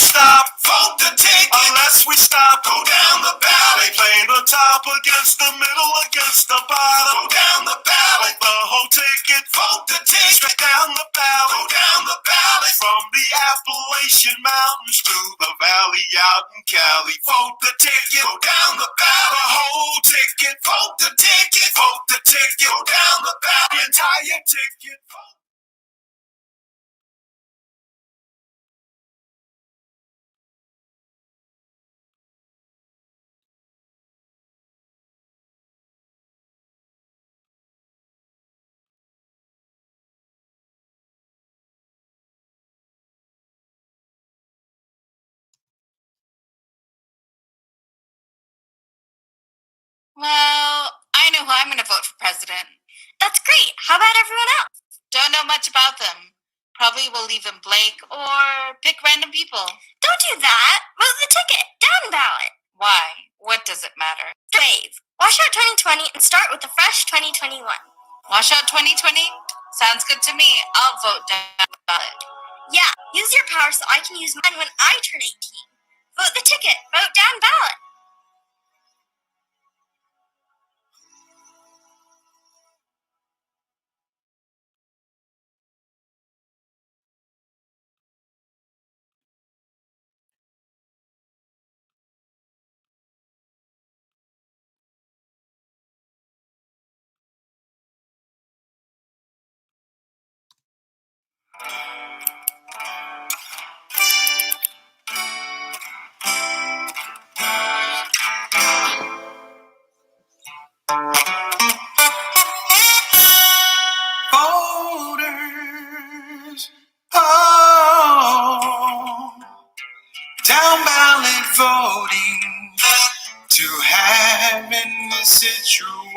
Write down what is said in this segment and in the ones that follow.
stop. Vote the ticket. Unless we stop. Go down the ballot. Play the top against the middle, against the bottom. Go down the ballot. The whole ticket. Vote the ticket. Straight down the ballot. Go down the ballot. From the Appalachian Mountains to the valley out in Cali. Vote the ticket. Go down the ballot. The whole ticket. Vote the ticket. Vote the ticket. Go down the ballot. The entire ticket. Vote. Well, I know who I'm going to vote for president. That's great. How about everyone else? Don't know much about them. Probably will leave them blank or pick random people. Don't do that. Vote the ticket. Down ballot. Why? What does it matter? Wave. Wash out 2020 and start with a fresh 2021. Wash out 2020? Sounds good to me. I'll vote down ballot. Yeah, use your power so I can use mine when I turn 18. Vote the ticket. Vote down ballot. Voters, oh, down ballot voting to have in this situation.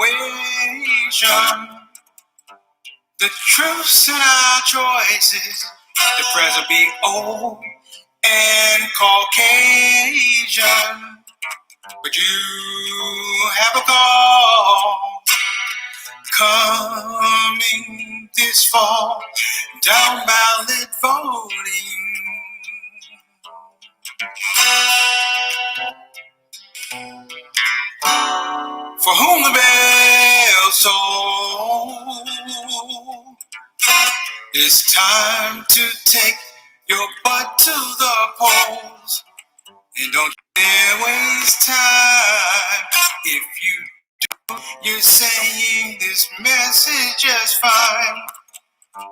The truths in our choices, the present be old and Caucasian, but you have a call coming this fall, down ballot voting. For whom the bell tolls, it's time to take your butt to the polls. And don't dare waste time. If you do, you're saying this message just fine.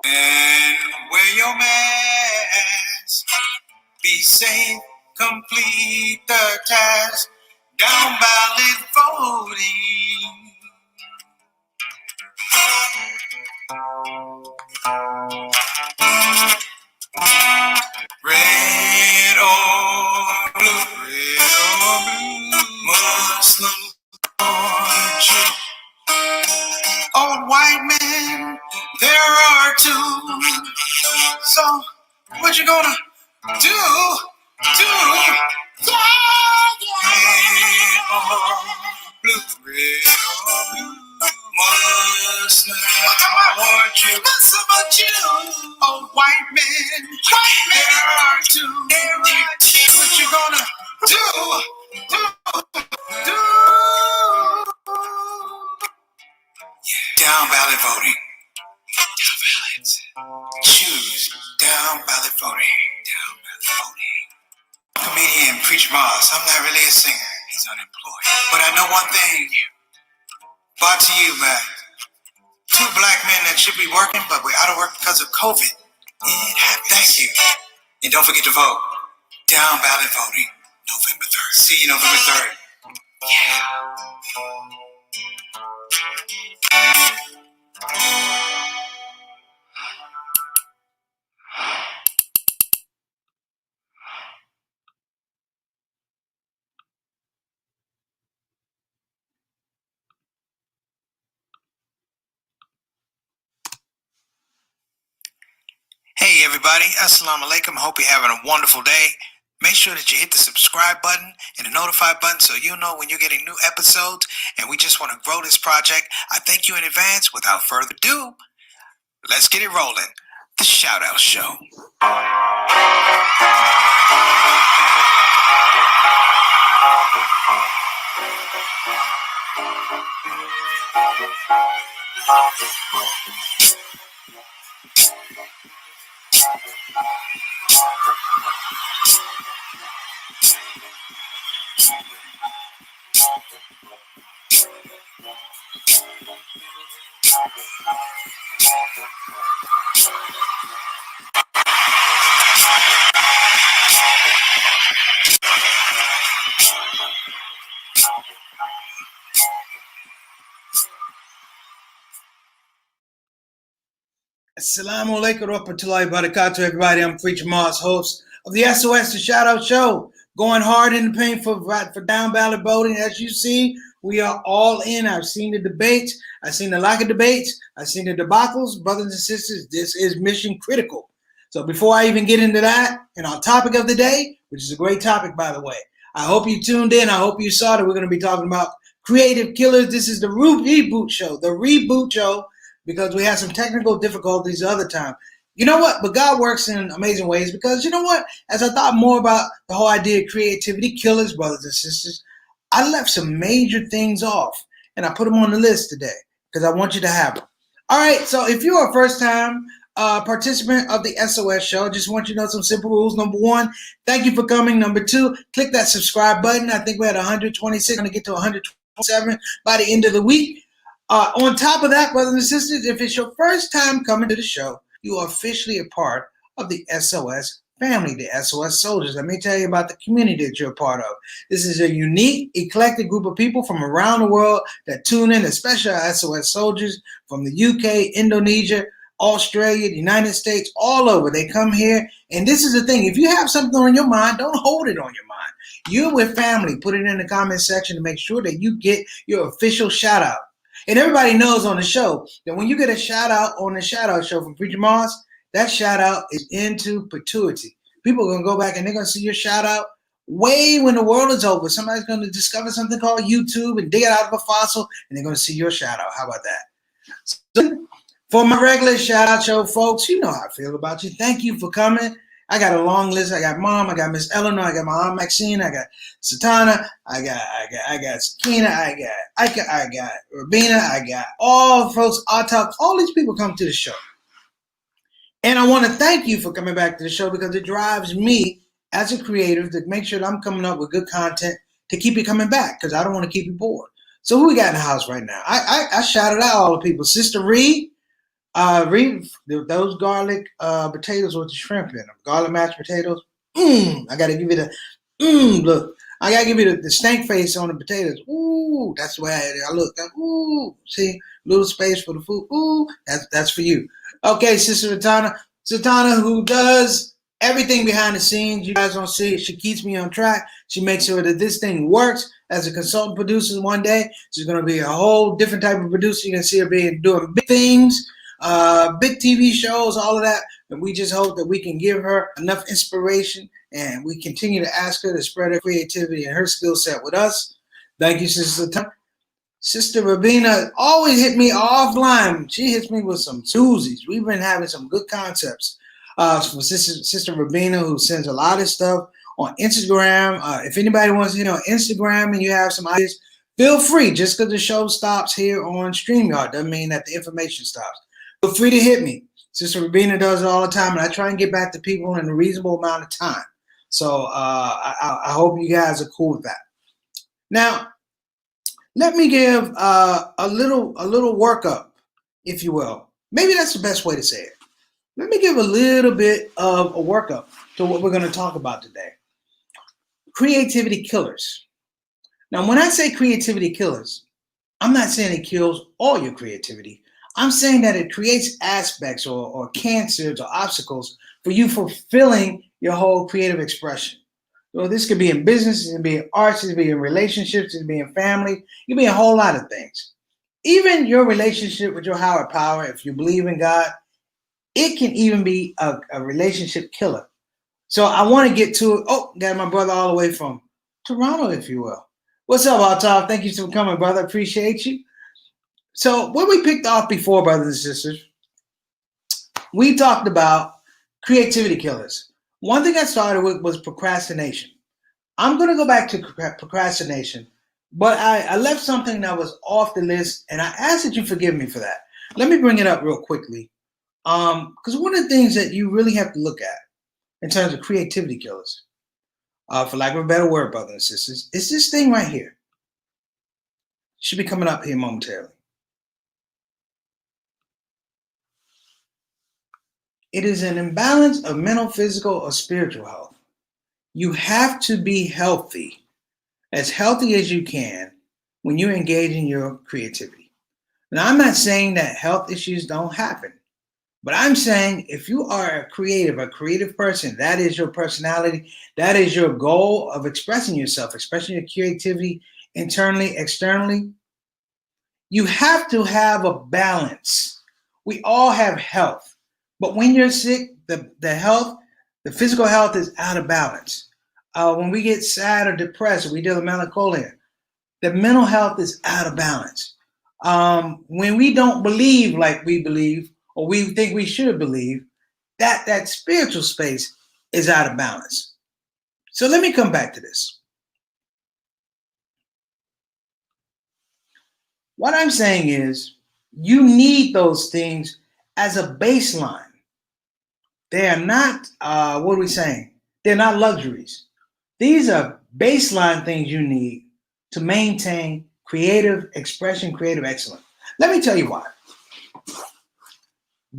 And wear your mask. Be safe, complete the task. Down ballot voting. Red or blue, red or blue, Muslim or Jew, old white men, there are two. So, what you gonna do? Red or blue, red or blue, Muslim or Jew, old white men, there are two. What you gonna do? Down ballot voting. Down ballots. Choose down ballot voting. Down ballot voting. Comedian Preacher Moss. I'm not really a singer. He's unemployed. But I know one thing. Brought to you by two black men that should be working, but we're out of work because of COVID. It happens. Thank you. And don't forget to vote. Down ballot voting. November 3rd. See you November 3rd. Yeah. Hey everybody, Assalamu alaikum. Hope you're having a wonderful day. Make sure that you hit the subscribe button and the notify button so you'll know when you're getting new episodes. And we just want to grow this project. I thank you in advance. Without further ado, let's get it rolling. The ShOUT Show. Assalamu alaikum warahmatullahi wabarakatuh, everybody. I'm Preacher Mars, host of the SOS, the ShOUT show. Going hard in the paint for down ballot voting. As you see, we are all in. I've seen the debates. I've seen the lack of debates. I've seen the debacles. Brothers and sisters, this is mission critical. So before I even get into that, and our topic of the day, which is a great topic, by the way, I hope you tuned in. I hope you saw that we're going to be talking about creative killers. This is the Reboot show, because we had some technical difficulties the other time. You know what? But God works in amazing ways, because you know what? As I thought more about the whole idea of creativity killers, brothers and sisters, I left some major things off, and I put them on the list today because I want you to have them. All right, so if you're a first-time participant of the SOS show, I just want you to know some simple rules. Number one, thank you for coming. Number two, click that subscribe button. I think we're at 126. I'm going to get to 127 by the end of the week. On top of that, brothers and sisters, if it's your first time coming to the show, you are officially a part of the SOS family, the SOS soldiers. Let me tell you about the community that you're a part of. This is a unique, eclectic group of people from around the world that tune in, especially our SOS soldiers from the UK, Indonesia, Australia, the United States, all over. They come here, and this is the thing. If you have something on your mind, don't hold it on your mind. You're with family. Put it in the comment section to make sure that you get your official shout out. And everybody knows on the show that when you get a shout out on the ShOUT show from Preacher Mars, that shout out is into perpetuity. People are going to go back and they're going to see your shout out way when the world is over. Somebody's going to discover something called YouTube and dig it out of a fossil, and they're going to see your shout out. How about that? So, for my regular shout out show, folks, you know how I feel about you. Thank you for coming. I got a long list. I got Mom, I got Miss Eleanor, I got my Aunt Maxine, I got Satana, I got Sakina, I got Ika, I got Rabina, I got all folks, Autop, all these people come to the show. And I want to thank you for coming back to the show, because it drives me as a creative to make sure that I'm coming up with good content to keep you coming back, because I don't want to keep you bored. So who we got in the house right now? I shouted out all the people. Sister Reed. Reed, those garlic potatoes with the shrimp in them, garlic mashed potatoes. I gotta give you the look. I gotta give you the stank face on the potatoes. Ooh, that's the way I look. Ooh, see, little space for the food. Ooh, that's for you. Okay, Sister Satana, who does everything behind the scenes. You guys don't see it. She keeps me on track. She makes sure that this thing works. As a consultant producer, one day she's gonna be a whole different type of producer. You're gonna see her doing big things. Big TV shows, all of that. And we just hope that we can give her enough inspiration, and we continue to ask her to spread her creativity and her skill set with us. Thank you, Sister Tom. Sister Rabina always hit me offline. She hits me with some doozies. We've been having some good concepts. From Sister Rabina, who sends a lot of stuff on Instagram. If anybody wants to hit on Instagram and you have some ideas, feel free. Just because the show stops here on StreamYard doesn't mean that the information stops. Feel free to hit me. Sister Rabina does it all the time, and I try and get back to people in a reasonable amount of time. So I hope you guys are cool with that. Now, let me give a little workup, if you will. Maybe that's the best way to say it. Let me give a little bit of a workup to what we're going to talk about today. Creativity killers. Now, when I say creativity killers, I'm not saying it kills all your creativity. I'm saying that it creates aspects or cancers or obstacles for you fulfilling your whole creative expression. So this could be in business, it could be in arts, it could be in relationships, it could be in family, it could be a whole lot of things. Even your relationship with your higher power, if you believe in God, it can even be a relationship killer. So I want to get to it. Oh, got my brother all the way from Toronto, if you will. What's up, Altaf? Thank you for coming, brother. Appreciate you. So what we picked off before, brothers and sisters, we talked about creativity killers. One thing I started with was procrastination. I'm going to go back to procrastination But I left something that was off the list, and I ask that you forgive me for that. Let me bring it up real quickly. Because one of the things that you really have to look at in terms of creativity killers, for lack of a better word, brothers and sisters, is this thing right here. Should be coming up here momentarily. It is an imbalance of mental, physical, or spiritual health. You have to be healthy as you can when you engage in your creativity. Now, I'm not saying that health issues don't happen, but I'm saying if you are a creative person, that is your personality, that is your goal of expressing yourself, expressing your creativity internally, externally, you have to have a balance. We all have health, but when you're sick, the physical health is out of balance. When we get sad or depressed, or we deal with melancholia, the mental health is out of balance. When we don't believe like we believe, or we think we should believe, that spiritual space is out of balance. So let me come back to this. What I'm saying is, you need those things as a baseline. They are not, what are we saying? They're not luxuries. These are baseline things you need to maintain creative expression, creative excellence. Let me tell you why.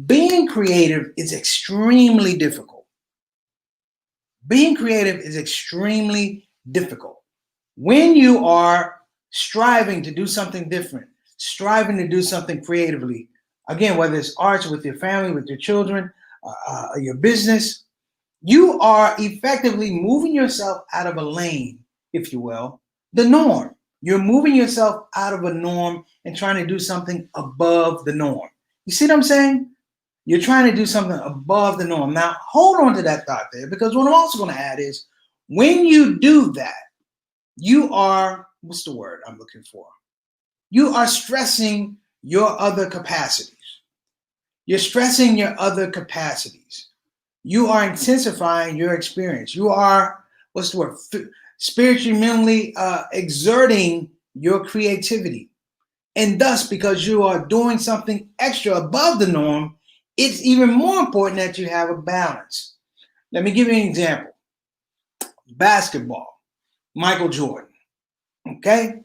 Being creative is extremely difficult. Being creative is extremely difficult. When you are striving to do something different, striving to do something creatively, again, whether it's arts with your family, with your children, your business, you are effectively moving yourself out of a lane, if you will, the norm. You're moving yourself out of a norm and trying to do something above the norm. You see what I'm saying? You're trying to do something above the norm. Now, hold on to that thought there, because what I'm also going to add is when you do that, you are, what's the word I'm looking for? You are stressing your other capacities. You're stressing your other capacities. You are intensifying your experience. You are, what's the word? Spiritually, mentally exerting your creativity. And thus, because you are doing something extra above the norm, it's even more important that you have a balance. Let me give you an example. Basketball, Michael Jordan. Okay?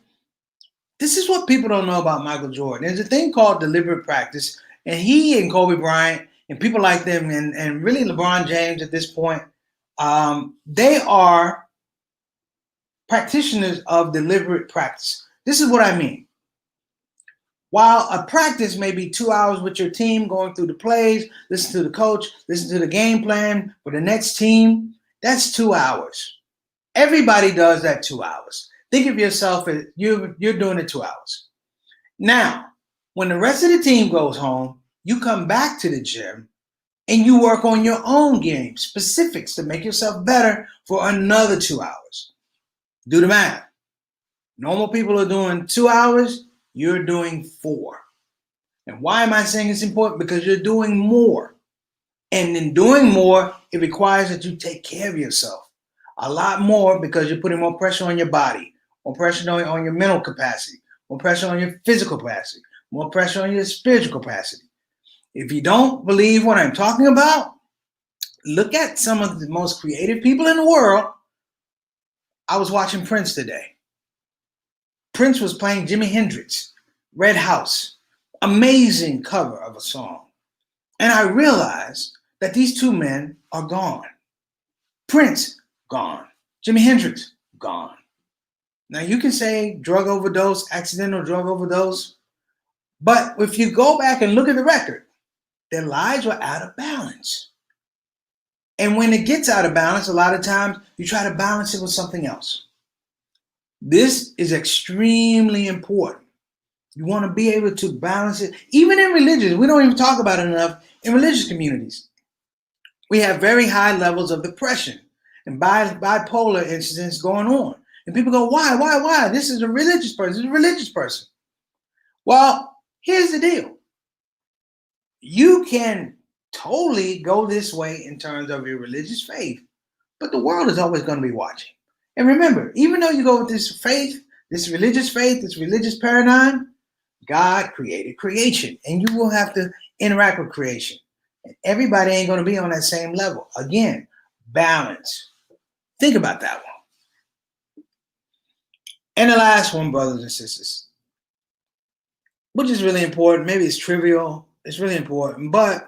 This is what people don't know about Michael Jordan. There's a thing called deliberate practice, and he and Kobe Bryant and people like them, and really LeBron James at this point, they are practitioners of deliberate practice. This is what I mean. While a practice may be 2 hours with your team, going through the plays, listen to the coach, listen to the game plan for the next team, that's 2 hours. Everybody does that 2 hours. Think of yourself as you're doing it 2 hours. Now, when the rest of the team goes home, you come back to the gym and you work on your own game, specifics to make yourself better for another 2 hours. Do the math. Normal people are doing 2 hours, you're doing 4. And why am I saying it's important? Because you're doing more. And in doing more, it requires that you take care of yourself a lot more, because you're putting more pressure on your body, more pressure on your mental capacity, more pressure on your physical capacity, more pressure on your spiritual capacity. If you don't believe what I'm talking about, look at some of the most creative people in the world. I was watching Prince today. Prince was playing Jimi Hendrix, Red House, amazing cover of a song. And I realized that these two men are gone. Prince, gone. Jimi Hendrix, gone. Now you can say drug overdose, accidental drug overdose, but if you go back and look at the record, their lives were out of balance. And when it gets out of balance, a lot of times you try to balance it with something else. This is extremely important. You want to be able to balance it. Even in religion, we don't even talk about it enough in religious communities. We have very high levels of depression and bipolar incidents going on. And people go, why? This is a religious person. This is a religious person. Well, here's the deal. You can totally go this way in terms of your religious faith, but the world is always going to be watching. And remember, even though you go with this faith, This religious faith, this religious paradigm, God created creation, and you will have to interact with creation. And everybody ain't going to be on that same level. Again, balance. Think about that one. And the last one, brothers and sisters, which is really important. Maybe it's trivial. It's really important, but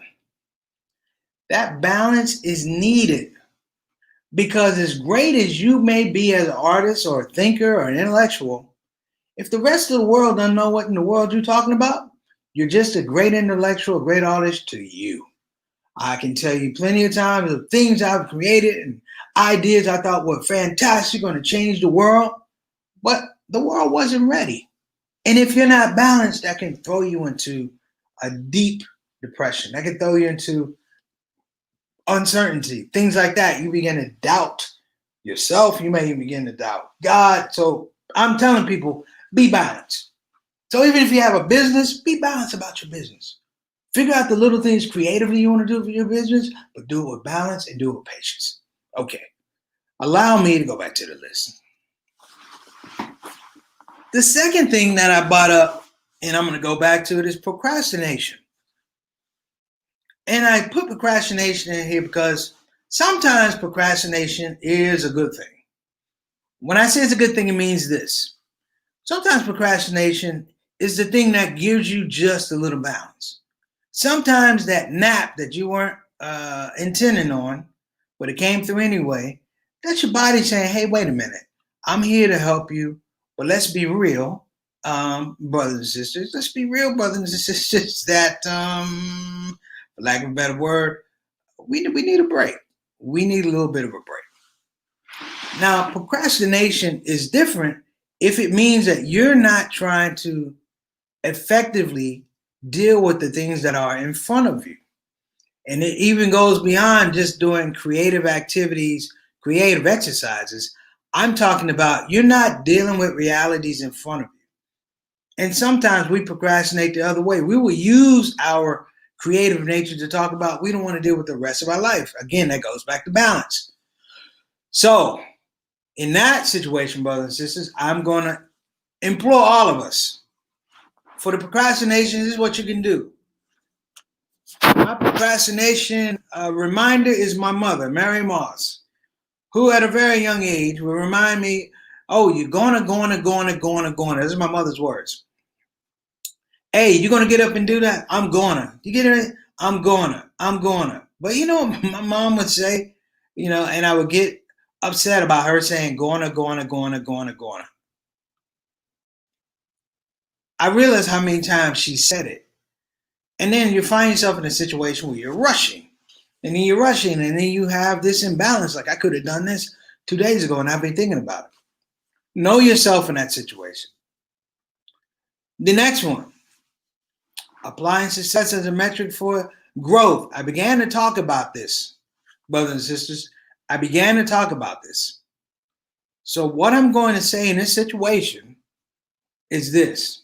that balance is needed, because as great as you may be as an artist or a thinker or an intellectual, if the rest of the world doesn't know what in the world you're talking about, you're just a great intellectual, a great artist to you. I can tell you plenty of times of things I've created and ideas I thought were fantastic, going to change the world, but the world wasn't ready. And if you're not balanced, that can throw you into a deep depression. That can throw you into uncertainty, things like that. You begin to doubt yourself. You may even begin to doubt God. So I'm telling people, be balanced. So even if you have a business, be balanced about your business. Figure out the little things creatively you want to do for your business, but do it with balance and do it with patience. Okay. Allow me to go back to the list. The second thing that I brought up, and I'm going to go back to it, is procrastination. And I put procrastination in here because sometimes procrastination is a good thing. When I say it's a good thing, it means this. Sometimes procrastination is the thing that gives you just a little balance. Sometimes that nap that you weren't intending on, but it came through anyway, that's your body saying, hey, wait a minute. I'm here to help you, but let's be real, brothers and sisters. Let's be real, brothers and sisters, that, for lack of a better word, we need a break. We need a little bit of a break. Now, procrastination is different if it means that you're not trying to effectively deal with the things that are in front of you. And it even goes beyond just doing creative activities, creative exercises. I'm talking about you're not dealing with realities in front of you. And sometimes we procrastinate the other way. We will use our creative nature to talk about we don't want to deal with the rest of our life. Again, that goes back to balance. So in that situation, brothers and sisters, I'm going to implore all of us, for the procrastination, this is what you can do. My procrastination reminder is my mother, Mary Moss, who at a very young age would remind me, oh, you're gonna. Those are my mother's words. Hey, you're gonna get up and do that? I'm gonna. You get it? I'm gonna. But you know what my mom would say, and I would get upset about her saying gonna. I realized how many times she said it. And then you find yourself in a situation where you're rushing. And then you're rushing, and then you have this imbalance. Like, I could have done this 2 days ago, and I've been thinking about it. Know yourself in that situation. The next one, applying success as a metric for growth. I began to talk about this, brothers and sisters. I began to talk about this. So what I'm going to say in this situation is this.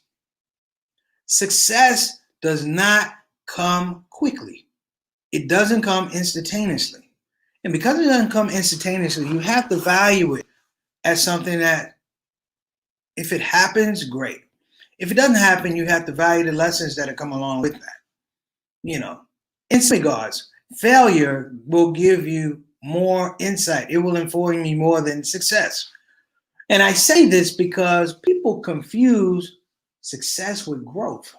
Success does not come quickly. It doesn't come instantaneously. And because it doesn't come instantaneously, you have to value it as something that, if it happens, great. If it doesn't happen, you have to value the lessons that have come along with that. In some regards, failure will give you more insight. It will inform you more than success. And I say this because people confuse success with growth.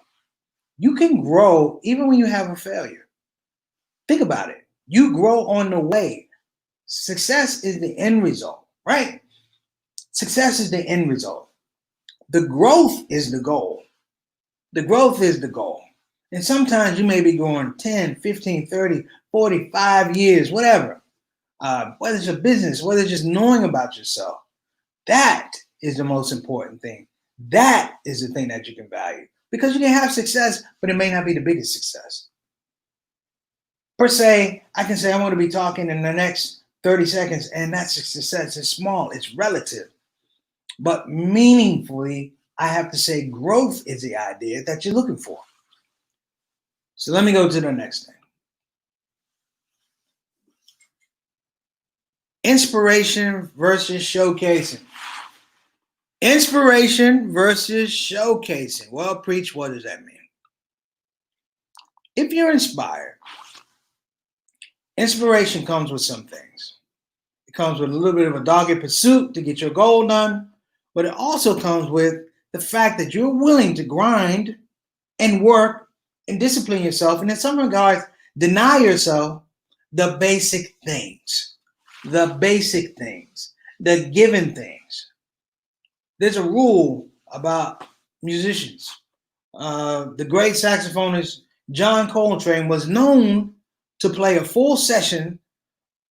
You can grow even when you have a failure. Think about it. You grow on the way. Success is the end result, right? Success is the end result. The growth is the goal. The growth is the goal. And sometimes you may be going 10, 15, 30, 45 years, whatever. Whether it's a business, whether it's just knowing about yourself. That is the most important thing. That is the thing that you can value. Because you can have success, but it may not be the biggest success. Per se, I can say I want to be talking in the next 30 seconds, and that success is small. It's relative. But meaningfully, I have to say growth is the idea that you're looking for. So let me go to the next thing. Inspiration versus showcasing. Inspiration versus showcasing. Well, preach, what does that mean? If you're inspired, inspiration comes with some things. It comes with a little bit of a dogged pursuit to get your goal done, but it also comes with the fact that you're willing to grind and work and discipline yourself, and in some regards, deny yourself the basic things, the given things. There's a rule about musicians. The great saxophonist John Coltrane was known to play a full session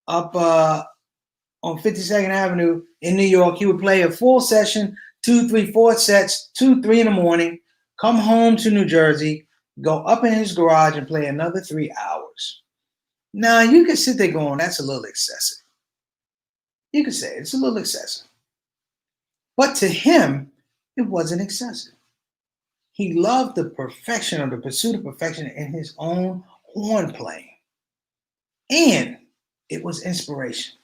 up on 52nd Avenue in New York. He would play a full session, 2, 3, 4 sets, 2, 3 in the morning, come home to New Jersey, go up in his garage and play another 3 hours. Now, you can sit there going, that's a little excessive. You could say it's a little excessive. But to him, it wasn't excessive. He loved the perfection or the pursuit of perfection in his own horn playing. And it was inspiration.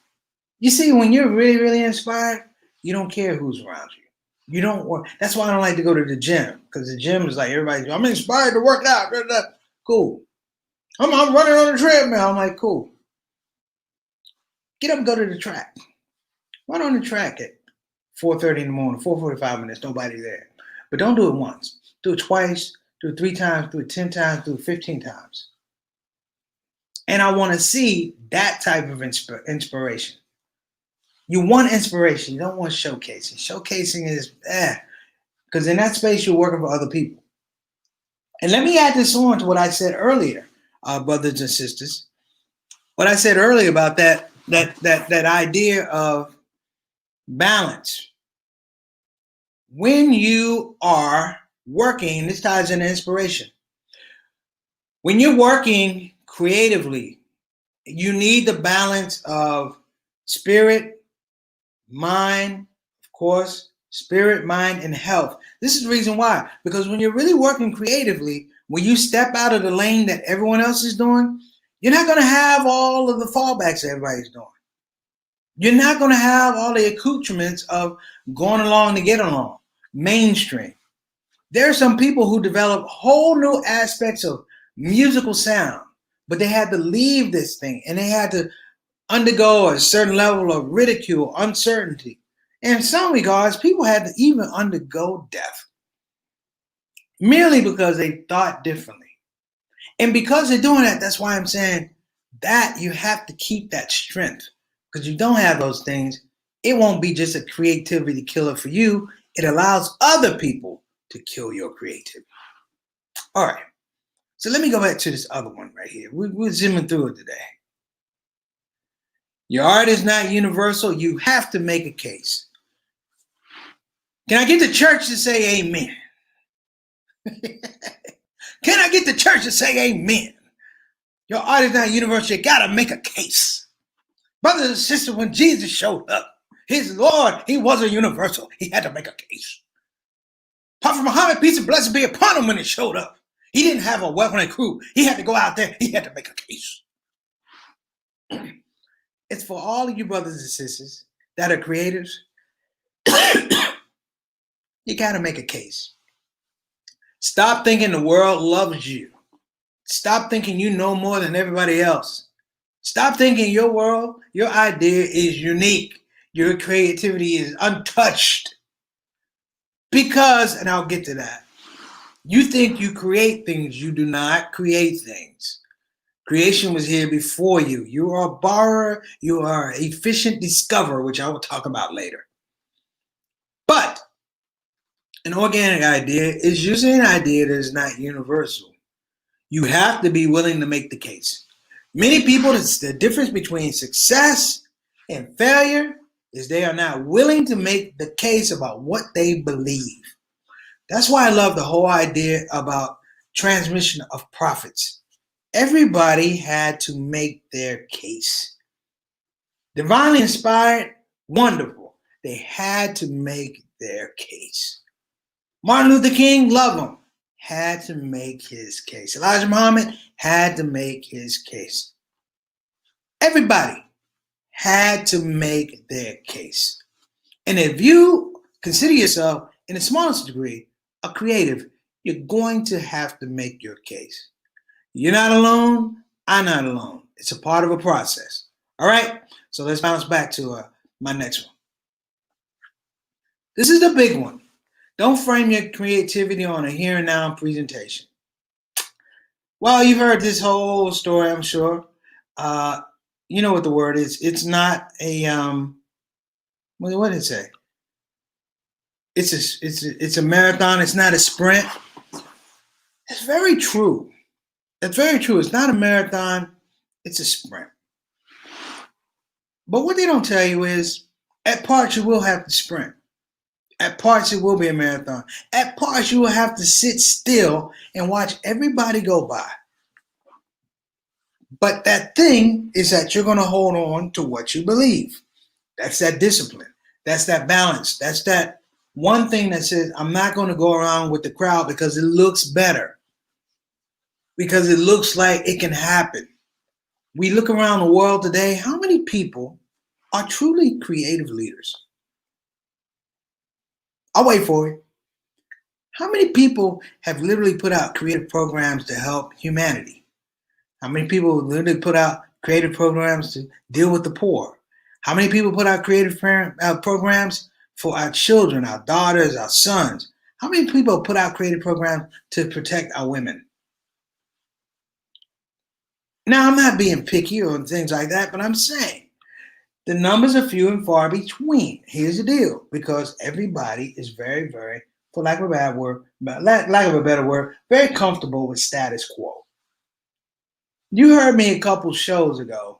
You see, when you're really, really inspired, you don't care who's around you. You don't work. That's why I don't like to go to the gym, because the gym is like everybody, I'm inspired to work out. Blah, blah. Cool. I'm running on the treadmill. I'm like, cool. Get up and go to the track. Run on the track at 4:30 in the morning, 4:45 minutes, nobody there. But don't do it once. Do it twice, do it 3 times, do it 10 times, do it 15 times. And I want to see that type of inspiration. You want inspiration. You don't want showcasing. Showcasing is because in that space you're working for other people. And let me add this on to what I said earlier, brothers and sisters. What I said earlier about that idea of balance. When you are working, this ties into inspiration. When you're working creatively, you need the balance of spirit, mind, of course, spirit, mind, and health. This is the reason why. Because when you're really working creatively, when you step out of the lane that everyone else is doing, you're not going to have all of the fallbacks that everybody's doing. You're not going to have all the accoutrements of going along to get along, mainstream. There are some people who develop whole new aspects of musical sound, but they had to leave this thing and they had to undergo a certain level of ridicule, uncertainty. And in some regards, people had to even undergo death merely because they thought differently. And because they're doing that, that's why I'm saying that you have to keep that strength. Because you don't have those things, it won't be just a creativity killer for you. It allows other people to kill your creativity. All right. So let me go back to this other one right here. We're zooming through it today. Your art is not universal. You have to make a case. Can I get the church to say amen? Can I get the church to say amen? Your art is not universal. You got to make a case. Brothers and sisters, when Jesus showed up, his Lord, he wasn't universal. He had to make a case. Prophet Muhammad, peace and blessings be upon him, when he showed up, he didn't have a weapon and crew. He had to go out there. He had to make a case. It's for all of you brothers and sisters that are creators. You got to make a case. Stop thinking the world loves you. Stop thinking you know more than everybody else. Stop thinking your world, your idea is unique. Your creativity is untouched. Because, and I'll get to that, you think you create things. You do not create things. Creation was here before you. You are a borrower. You are an efficient discoverer, which I will talk about later. But an organic idea is usually an idea that is not universal. You have to be willing to make the case. Many people, the difference between success and failure is they are not willing to make the case about what they believe. That's why I love the whole idea about transmission of profits. Everybody had to make their case. Divinely inspired, wonderful. They had to make their case. Martin Luther King, love him, had to make his case. Elijah Muhammad had to make his case. Everybody had to make their case. And if you consider yourself, in the smallest degree, a creative, you're going to have to make your case. You're not alone. I'm not alone. It's a part of a process. All right? So let's bounce back to my next one. This is the big one. Don't frame your creativity on a here and now presentation. Well, you've heard this whole story, I'm sure. You know what the word is. It's not a what did it say? It's a marathon. It's not a sprint. That's very true. That's very true. It's not a marathon. It's a sprint. But what they don't tell you is, at parts you will have to sprint. At parts it will be a marathon. At parts you will have to sit still and watch everybody go by. But that thing is that you're going to hold on to what you believe. That's that discipline. That's that balance. That's that one thing that says, I'm not going to go around with the crowd because it looks better. Because it looks like it can happen. We look around the world today, how many people are truly creative leaders? I'll wait for it. How many people have literally put out creative programs to help humanity? How many people literally put out creative programs to deal with the poor? How many people put out creative programs for our children, our daughters, our sons? How many people put out creative programs to protect our women? Now, I'm not being picky or things like that, but I'm saying the numbers are few and far between. Here's the deal, because everybody is very, very, for lack of a better word, very comfortable with status quo. You heard me a couple shows ago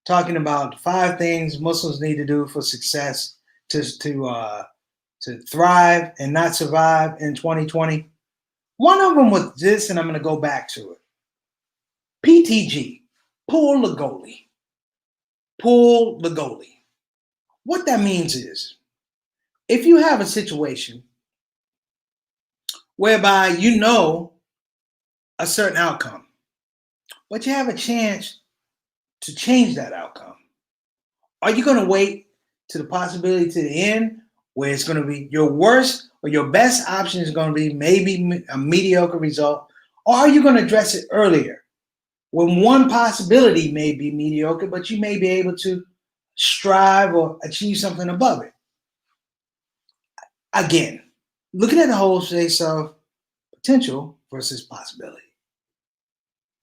talking about 5 things Muslims need to do for success to thrive and not survive in 2020. One of them was this, and I'm going to go back to it. PTG, pull the goalie. Pull the goalie. What that means is, if you have a situation whereby you know a certain outcome, but you have a chance to change that outcome, are you going to wait to the possibility to the end where it's going to be your worst or your best option is going to be maybe a mediocre result? Or are you going to address it earlier when one possibility may be mediocre, but you may be able to strive or achieve something above it? Again, looking at the whole space of potential versus possibility,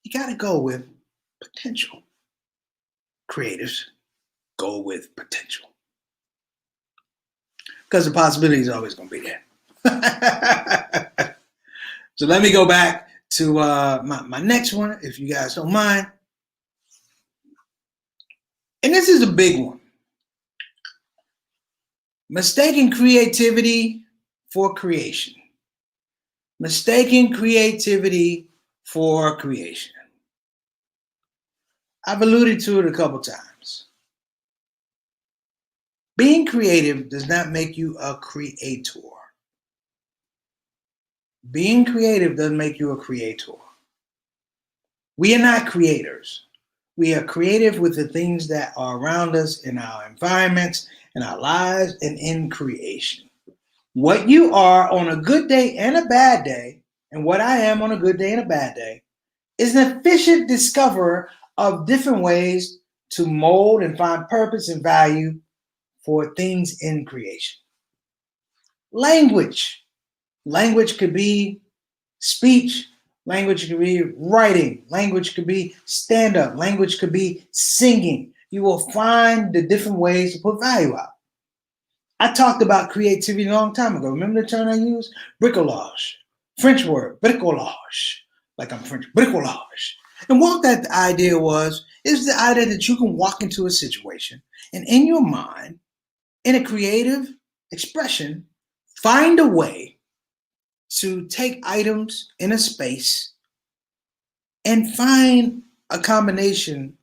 you got to go with potential. Creatives go with potential, because the possibility is always going to be there. So let me go back to my next one, if you guys don't mind. And this is a big one. Mistaking creativity for creation. Mistaking creativity for creation. I've alluded to it a couple times. Being creative does not make you a creator. Being creative doesn't make you a creator. We are not creators. We are creative with the things that are around us in our environments, in our lives, and in creation. What you are on a good day and a bad day, and what I am on a good day and a bad day, is an efficient discoverer of different ways to mold and find purpose and value for things in creation. Language. Language could be speech. Language could be writing. Language could be stand-up. Language could be singing. You will find the different ways to put value out. I talked about creativity a long time ago. Remember the term I used? Bricolage. French word, bricolage. Like I'm French, bricolage. And what that idea is the idea that you can walk into a situation and in your mind, in a creative expression, find a way to take items in a space and find a combination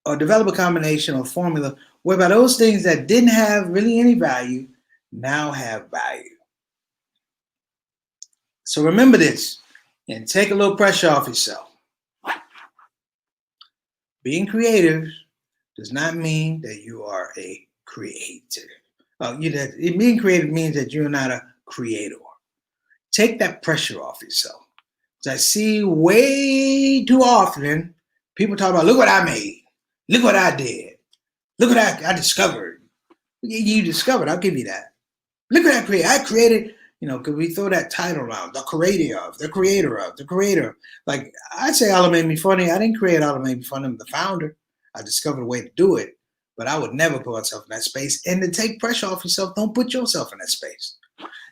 or develop a combination or formula whereby those things that didn't have really any value now have value. So remember this and take a little pressure off yourself. Being creative does not mean that you are a creator. Being creative means that you're not a creator. Take that pressure off yourself. I see way too often people talk about, look what I made. Look what I did. Look what I discovered. You discovered, I'll give you that. Look what I created. I created, because we throw that title around, the creator. Like, I say All It Made Me Funny. I didn't create All It Made Me Funny. I'm the founder. I discovered a way to do it. But I would never put myself in that space. And to take pressure off yourself, don't put yourself in that space.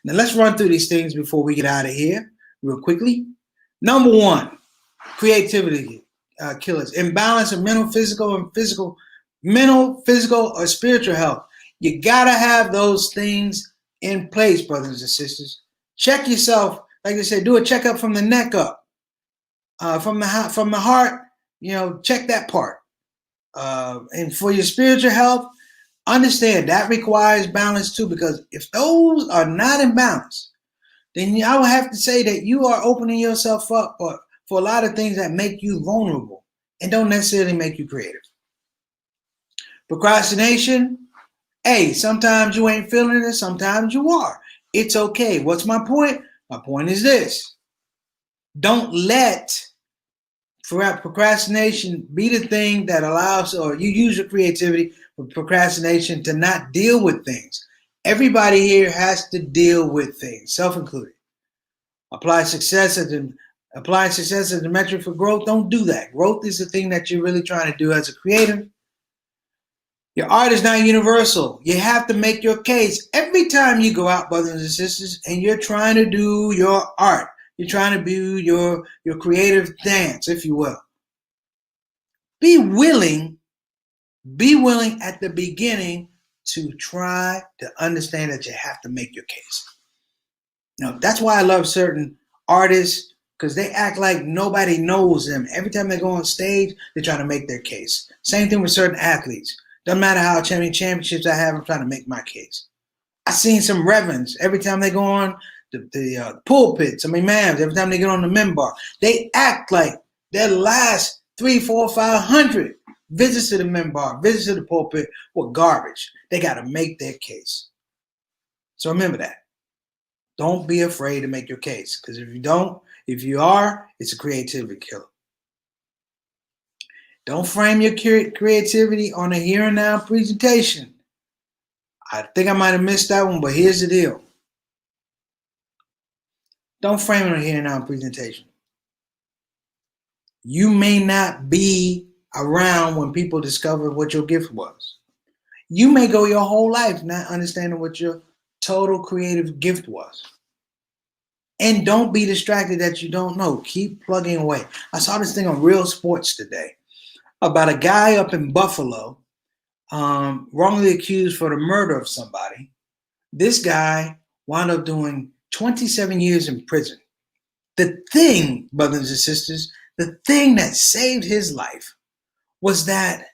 Now, let's run through these things before we get out of here real quickly. Number one, creativity killers. Imbalance of mental, physical, or spiritual health. You got to have those things in place, brothers and sisters. Check yourself. Like I said, do a checkup from the neck up. From the heart, check that part. And for your spiritual health, understand that requires balance too, because if those are not in balance, then I would have to say that you are opening yourself up for a lot of things that make you vulnerable and don't necessarily make you creative. Procrastination, hey, sometimes you ain't feeling it, sometimes you are. It's okay. What's my point? My point is this. Don't let procrastination be the thing that allows, or you use your creativity for procrastination to not deal with things. Everybody here has to deal with things, self-included. Applying success as the metric for growth. Don't do that. Growth is the thing that you're really trying to do as a creator. Your art is not universal. You have to make your case every time you go out, brothers and sisters, and you're trying to do your art. You're trying to do your creative dance, if you will. Be willing at the beginning to try to understand that you have to make your case. That's why I love certain artists, because they act like nobody knows them. Every time they go on stage, they're trying to make their case. Same thing with certain athletes. Doesn't matter how many championships I have, I'm trying to make my case. I've seen some reverends, every time they go on the pulpit, every time they get on the minbar, they act like their last 3, 4, 500 visits to the minbar, visits to the pulpit were garbage. They got to make their case. So remember that. Don't be afraid to make your case, because if you are, it's a creativity killer. Don't frame your creativity on a here and now presentation. I think I might have missed that one, but here's the deal. Don't frame it on a here and now presentation. You may not be around when people discover what your gift was. You may go your whole life not understanding what your total creative gift was. And don't be distracted that you don't know. Keep plugging away. I saw this thing on Real Sports today about a guy up in Buffalo, wrongly accused for the murder of somebody. This guy wound up doing 27 years in prison. The thing, brothers and sisters, the thing that saved his life was that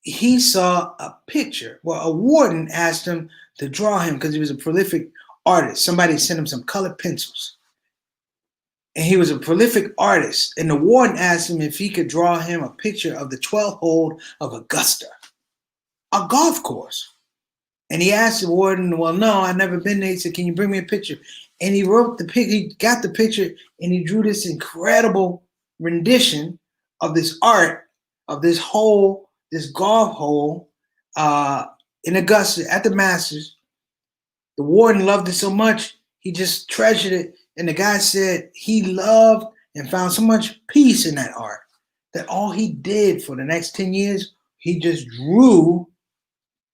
he saw a picture. Well, a warden asked him to draw him because he was a prolific artist. Somebody sent him some colored pencils. And he was a prolific artist. And the warden asked him if he could draw him a picture of the 12th hole of Augusta, a golf course. And he asked the warden, well, no, I've never been there. He said, can you bring me a picture? And he wrote the picture, he got the picture, and he drew this incredible rendition of this art, of this hole, this golf hole in Augusta at the Masters. The warden loved it so much, he just treasured it. And the guy said he loved and found so much peace in that art that all he did for the next 10 years, he just drew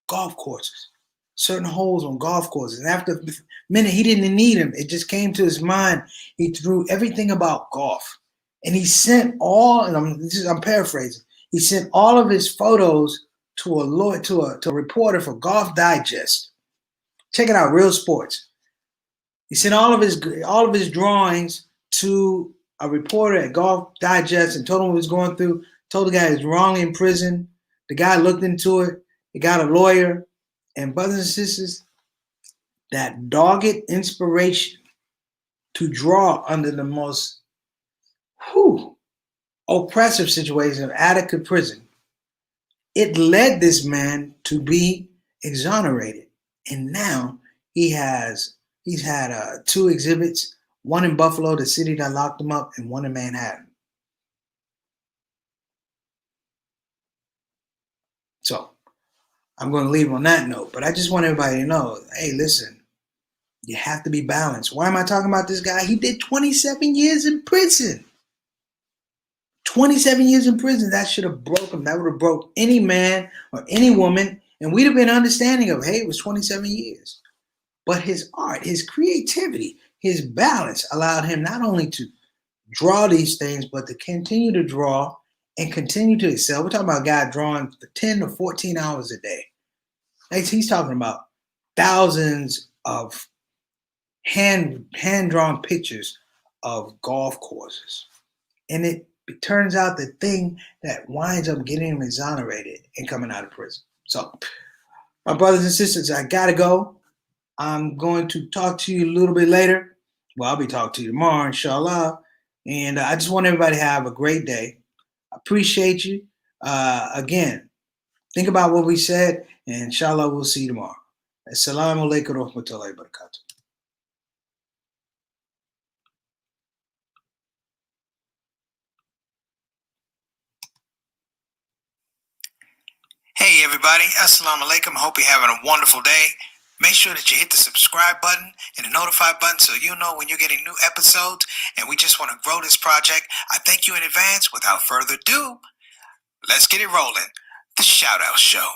golf courses, certain holes on golf courses. And after a minute, he didn't need them. It just came to his mind. He drew everything about golf. And he sent all, and I'm paraphrasing, he sent all of his photos to a reporter for Golf Digest. Check it out, Real Sports. He sent all of his drawings to a reporter at Golf Digest and told him what he was going through. Told the guy he was wrongly in prison. The guy looked into it. He got a lawyer. And brothers and sisters, that dogged inspiration to draw under the most oppressive situation of Attica prison, it led this man to be exonerated. And now he's had 2 exhibits, one in Buffalo, the city that locked him up, and one in Manhattan. So I'm going to leave on that note, but I just want everybody to know, hey, listen, you have to be balanced. Why am I talking about this guy? He did 27 years in prison. 27 years in prison. That should have broke him. That would have broke any man or any woman, and we'd have been understanding of, hey, it was 27 years. But his art, his creativity, his balance allowed him not only to draw these things, but to continue to draw and continue to excel. We're talking about a guy drawing for 10 to 14 hours a day. He's talking about thousands of hand-drawn pictures of golf courses. And it turns out the thing that winds up getting him exonerated and coming out of prison. So, my brothers and sisters, I gotta go. I'm going to talk to you a little bit later. Well, I'll be talking to you tomorrow, inshallah. And I just want everybody to have a great day. I appreciate you. Again, think about what we said, and inshallah, we'll see you tomorrow. Assalamu alaikum wa rahmatullahi wa barakatuh. Hey everybody, assalamu alaikum. I hope you're having a wonderful day. Make sure that you hit the subscribe button and the notify button so you know when you're getting new episodes. And we just want to grow this project. I thank you in advance. Without further ado, let's get it rolling. The ShOUT Show.